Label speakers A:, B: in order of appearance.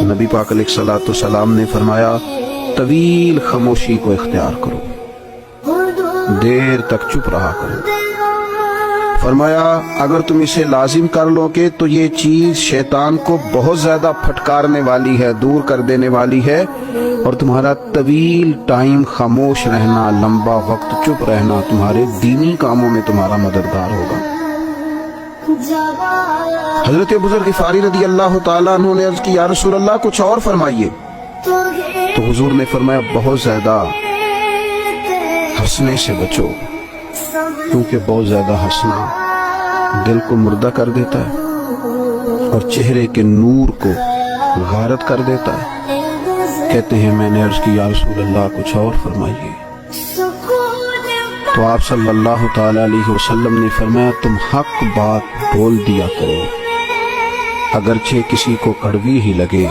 A: نبی پاک علیہ الصلوۃ والسلام نے فرمایا طویل خاموشی کو اختیار کرو، دیر تک چپ رہا کرو۔ فرمایا اگر تم اسے لازم کر لو گے تو یہ چیز شیطان کو بہت زیادہ پھٹکارنے والی ہے، دور کر دینے والی ہے، اور تمہارا طویل ٹائم خاموش رہنا، لمبا وقت چپ رہنا تمہارے دینی کاموں میں تمہارا مددگار ہوگا۔ حضرت ابو ذر غفاری رضی اللہ تعالیٰ عنہ نے عرض کی یا رسول اللہ کچھ اور فرمائیے، تو حضور نے فرمایا بہت زیادہ ہنسنے سے بچو، کیونکہ بہت زیادہ ہنسنا دل کو مردہ کر دیتا ہے اور چہرے کے نور کو غارت کر دیتا ہے۔ کہتے ہیں میں نے عرض کی یا رسول اللہ کچھ اور فرمائیے، تو آپ صلی اللہ تعالی علیہ وسلم نے فرمایا تم حق بات بول دیا کرو، اگرچہ کسی کو کڑوی ہی لگے۔